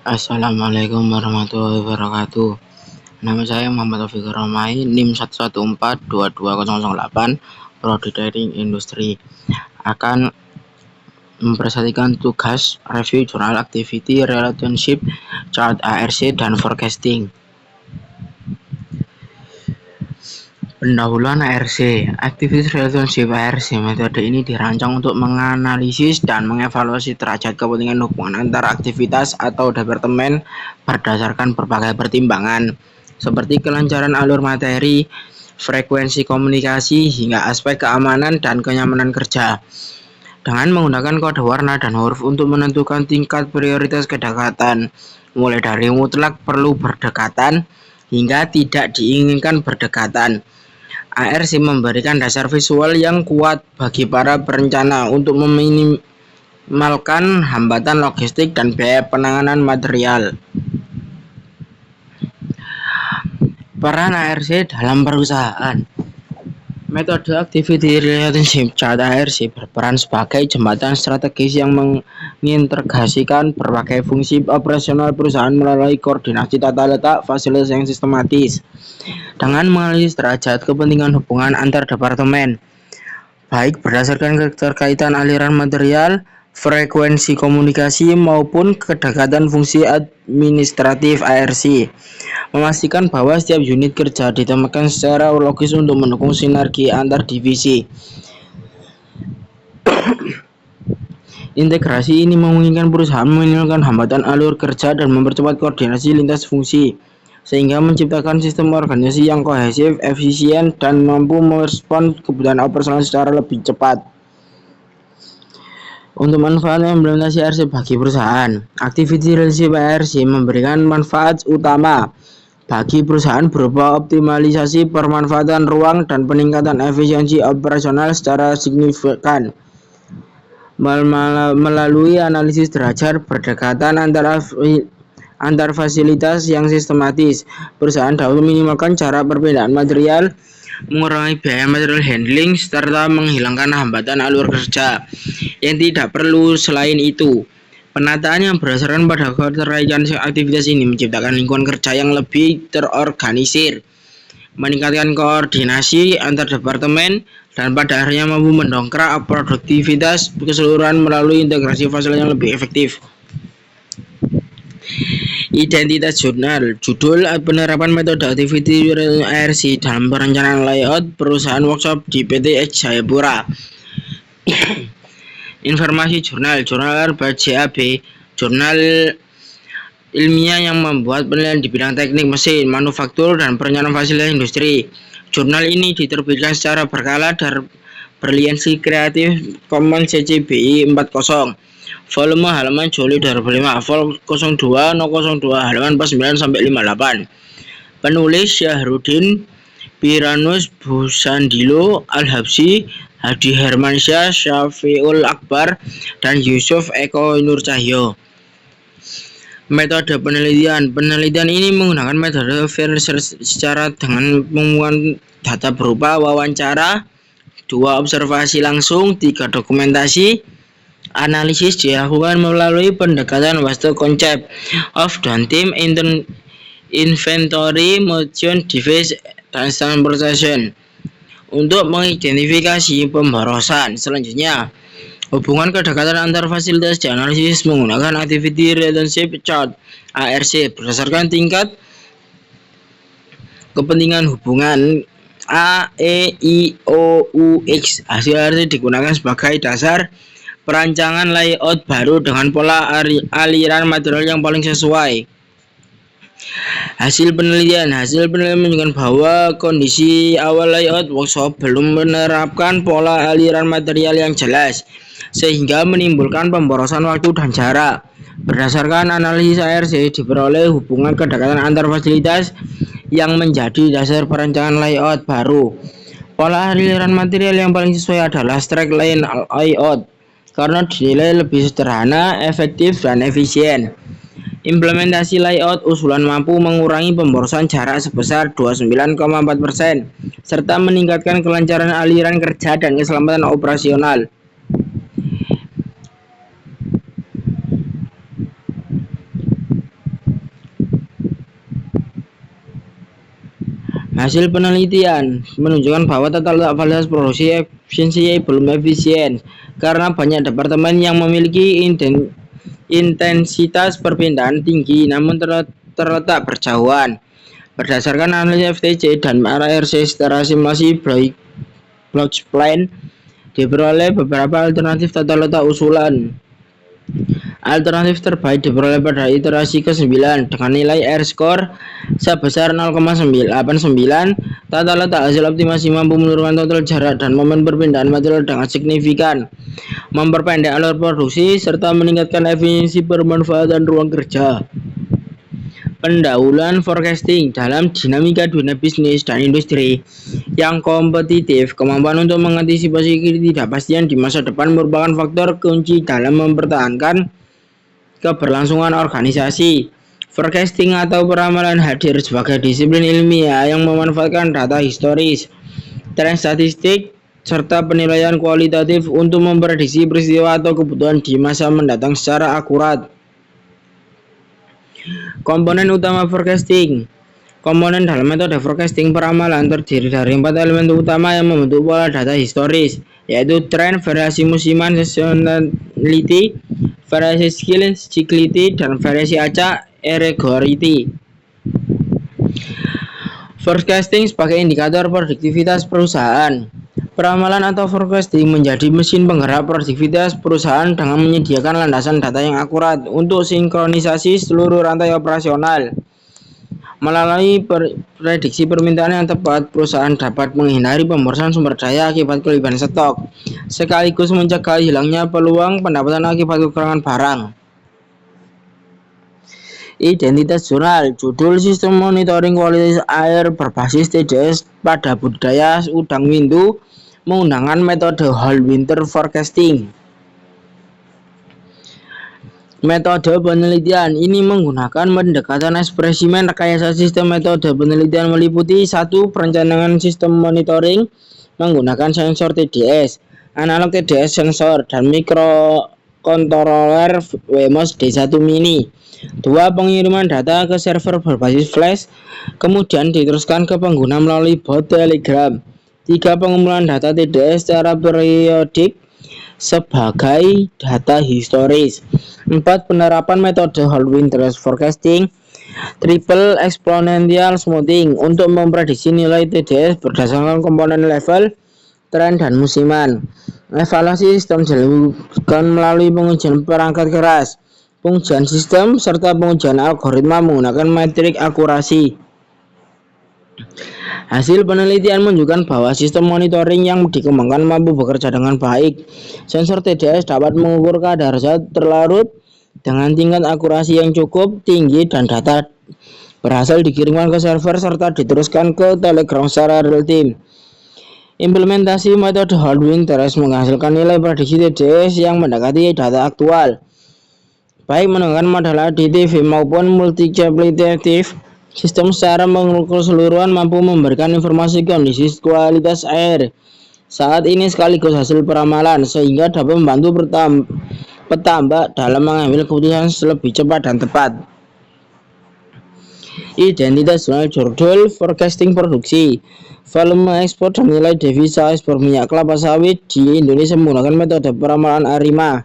Assalamualaikum warahmatullahi wabarakatuh. Nama saya Muhammad Taufiq Romai, NIM 1142208, Prodi Trading Industri. Akan mempresentasikan tugas review jurnal activity relationship chart ARC dan forecasting. Pendahuluan ARC. Activity Relationship ARC. Metode ini dirancang untuk menganalisis dan mengevaluasi derajat kepentingan hubungan antar aktivitas atau departemen berdasarkan berbagai pertimbangan, seperti kelancaran alur materi, frekuensi komunikasi, hingga aspek keamanan dan kenyamanan kerja. Dengan menggunakan kode warna dan huruf untuk menentukan tingkat prioritas kedekatan, mulai dari mutlak perlu berdekatan hingga tidak diinginkan berdekatan. ARC memberikan dasar visual yang kuat bagi para perencana untuk meminimalkan hambatan logistik dan biaya penanganan material. Peran ARC dalam perusahaan. Metode Activity Relationship Chart ARC berperan sebagai jembatan strategis yang mengintegrasikan berbagai fungsi operasional perusahaan melalui koordinasi tata letak fasilitas yang sistematis. Dengan menganalisis derajat kepentingan hubungan antar departemen, baik berdasarkan keterkaitan aliran material, frekuensi komunikasi, maupun kedekatan fungsi administratif ARC, memastikan bahwa setiap unit kerja ditempatkan secara logis untuk mendukung sinergi antar divisi. Integrasi ini memungkinkan perusahaan meminimalkan hambatan alur kerja dan mempercepat koordinasi lintas fungsi, sehingga menciptakan sistem organisasi yang kohesif, efisien, dan mampu merespon kebutuhan operasional secara lebih cepat. Untuk manfaat implementasi ARC bagi perusahaan, Activity Relationship ARC memberikan manfaat utama bagi perusahaan berupa optimalisasi permanfaatan ruang dan peningkatan efisiensi operasional secara signifikan. Melalui analisis derajat berdekatan antar fasilitas yang sistematis, perusahaan dapat meminimalkan cara perpindahan material, mengurangi biaya material handling, serta menghilangkan hambatan alur kerja yang tidak perlu. Selain itu, penataan yang berdasarkan pada keterkaitan aktivitas ini menciptakan lingkungan kerja yang lebih terorganisir, meningkatkan koordinasi antar departemen, dan pada akhirnya mampu mendongkrak produktivitas keseluruhan melalui integrasi fasilitas yang lebih efektif. Identitas jurnal. Judul penerapan metode Activity ARC dalam perencanaan layout perusahaan workshop di PT X Jayapura. Informasi jurnal. Jurnal JAB, jurnal ilmiah yang membuat penelitian di bidang teknik mesin, manufaktur, dan perencanaan fasilitas industri. Jurnal ini diterbitkan secara berkala dan berlisensi Creative Commons CC BY 40. Volume halaman Juli 2005, vol 02/02 halaman 49-58. Penulis Syahrudin Piranus Busandilo Al-Habsyi, Hadi Hermansyah, Syafiul Akbar, dan Yusuf Eko Nur Cahyo. Metode penelitian. Penelitian ini menggunakan metode field research secara dengan mengumpulkan data berupa wawancara, 2 observasi langsung, 3 dokumentasi. Analisis dilakukan melalui pendekatan Western Concept of Downstream Inventory, Motion, Device, dan Transportation untuk mengidentifikasi pemborosan. Selanjutnya, hubungan kedekatan antar fasilitas dianalisis menggunakan Activity Relationship Chart ARC berdasarkan tingkat kepentingan hubungan A, E, I, O, U, X. Hasil ARC digunakan sebagai dasar perancangan layout baru dengan pola aliran material yang paling sesuai. Hasil penelitian menunjukkan bahwa kondisi awal layout workshop belum menerapkan pola aliran material yang jelas, sehingga menimbulkan pemborosan waktu dan jarak. Berdasarkan analisis ARC, diperoleh hubungan kedekatan antar fasilitas yang menjadi dasar perancangan layout baru. Pola aliran material yang paling sesuai adalah straight line layout, karena dinilai lebih sederhana, efektif, dan efisien. Implementasi layout usulan mampu mengurangi pemborosan jarak sebesar 29,4%, serta meningkatkan kelancaran aliran kerja dan keselamatan operasional. Hasil penelitian menunjukkan bahwa tata letak fasilitas produksi efisiensi belum efisien karena banyak departemen yang memiliki intensitas perpindahan tinggi namun terletak berjauhan. Berdasarkan analisis FTC dan RRC secara simulasi block plan, diperoleh beberapa alternatif tata letak usulan. Alternatif terbaik diperoleh pada iterasi ke-9 dengan nilai R-score sebesar 0,89. Tata letak hasil optimasi mampu menurunkan total jarak dan momen perpindahan material dengan signifikan, memperpendek alur produksi, serta meningkatkan efisiensi pemanfaatan ruang kerja. Pendahuluan forecasting dalam dinamika dunia bisnis dan industri yang kompetitif. Kemampuan untuk mengantisipasi ketidakpastian di masa depan merupakan faktor kunci dalam mempertahankan keberlangsungan organisasi. Forecasting atau peramalan hadir sebagai disiplin ilmiah yang memanfaatkan data historis, tren statistik, serta penilaian kualitatif untuk memprediksi peristiwa atau kebutuhan di masa mendatang secara akurat. Komponen utama forecasting. Komponen dalam metode forecasting peramalan terdiri dari 4 elemen utama yang membentuk pola data historis, yaitu tren, variasi musiman, seasonality, variasi skill, cyclicity, dan variasi acak, irregularity. Forecasting sebagai indikator produktivitas perusahaan. Peramalan atau forecasting menjadi mesin penggerak produktivitas perusahaan dengan menyediakan landasan data yang akurat untuk sinkronisasi seluruh rantai operasional. Melalui prediksi permintaan yang tepat, perusahaan dapat menghindari pemborosan sumber daya akibat kelebihan stok, sekaligus mencegah hilangnya peluang pendapatan akibat kekurangan barang. Identitas jurnal, judul sistem monitoring kualitas air berbasis TDS pada budidaya udang windu menggunakan metode whole winter forecasting. Metode penelitian ini menggunakan pendekatan eksperimen rekayasa sistem. Metode penelitian meliputi 1. Perencanaan sistem monitoring menggunakan sensor TDS, analog TDS sensor, dan mikrokontroller Wemos D1 Mini. 2. Pengiriman data ke server berbasis flash, kemudian diteruskan ke pengguna melalui bot Telegram. 3. Pengumpulan data TDS secara periodik sebagai data historis. 4. Penerapan metode whole winter forecasting, triple exponential smoothing untuk memprediksi nilai TDS berdasarkan komponen level, tren, dan musiman. Evaluasi sistem dilakukan melalui pengujian perangkat keras, pengujian sistem, serta pengujian algoritma menggunakan metrik akurasi. Hasil penelitian menunjukkan bahwa sistem monitoring yang dikembangkan mampu bekerja dengan baik. Sensor TDS dapat mengukur kadar zat terlarut dengan tingkat akurasi yang cukup tinggi dan data berhasil dikirimkan ke server serta diteruskan ke Telegram secara real time. Implementasi metode whole winter menghasilkan nilai prediksi TDS yang mendekati data aktual, baik menggunakan model aditif maupun multiplicative. Sistem secara keseluruhan mampu memberikan informasi kondisi kualitas air saat ini sekaligus hasil peramalan, sehingga dapat membantu petambak dalam mengambil keputusan lebih cepat dan tepat. Identitas jurnal forecasting produksi, volume ekspor dan nilai devisa ekspor minyak kelapa sawit di Indonesia menggunakan metode peramalan ARIMA.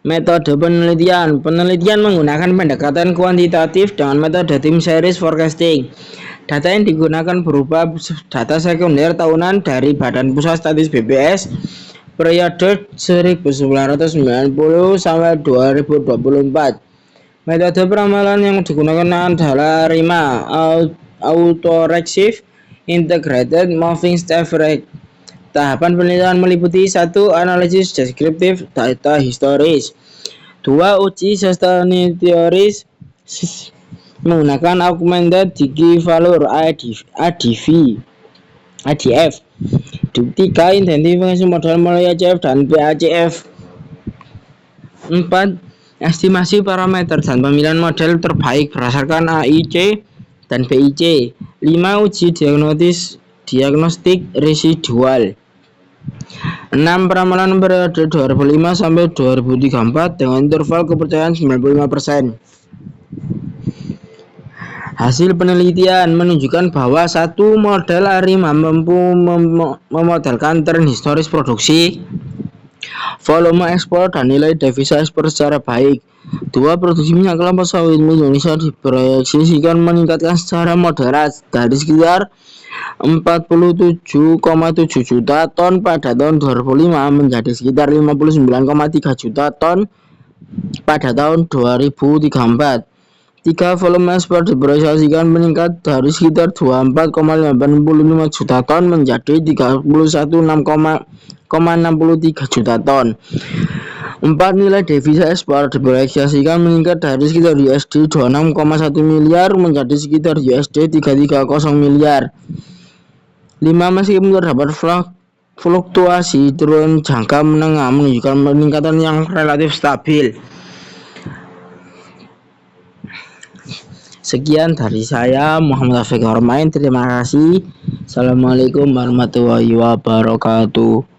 Metode penelitian. Penelitian menggunakan pendekatan kuantitatif dengan metode time series forecasting. Data yang digunakan berupa data sekunder tahunan dari Badan Pusat Statistik BPS periode 1990 sampai 2024. Metode peramalan yang digunakan adalah ARIMA, Autoregressive Integrated Moving Average. Tahapan penelitian meliputi 1. Analisis deskriptif data historis, 2. Uji sustainability teoris menggunakan augmented digi value ADF, 3. Identifikasi model melalui ACF dan PACF, 4. Estimasi parameter dan pemilihan model terbaik berdasarkan AIC dan BIC, 5. Uji diagnostik residual. 6 peramalan periode 2005 sampai 2034 dengan interval kepercayaan 95%. Hasil penelitian menunjukkan bahwa satu model hari mampu memodelkan tren historis produksi, volume ekspor, dan nilai devisa ekspor secara baik. Dua, produksi minyak kelapa sawit Indonesia diproyeksikan meningkatkan secara moderat dari sekitar 47,7 juta ton pada tahun 2005 menjadi sekitar 59,3 juta ton pada tahun 2034. 3. Volume ekspor diproyeksikan meningkat dari sekitar 24,85 juta ton menjadi 31,63 juta ton. 4. Nilai devisa ekspor diproyeksikan meningkat dari sekitar USD 26,1 miliar menjadi sekitar USD 330 miliar. 5. Meskipun terdapat fluktuasi turun jangka menengah menunjukkan peningkatan yang relatif stabil. Sekian dari saya, Muhammad Afiq Hormain. Terima kasih. Assalamualaikum warahmatullahi wabarakatuh.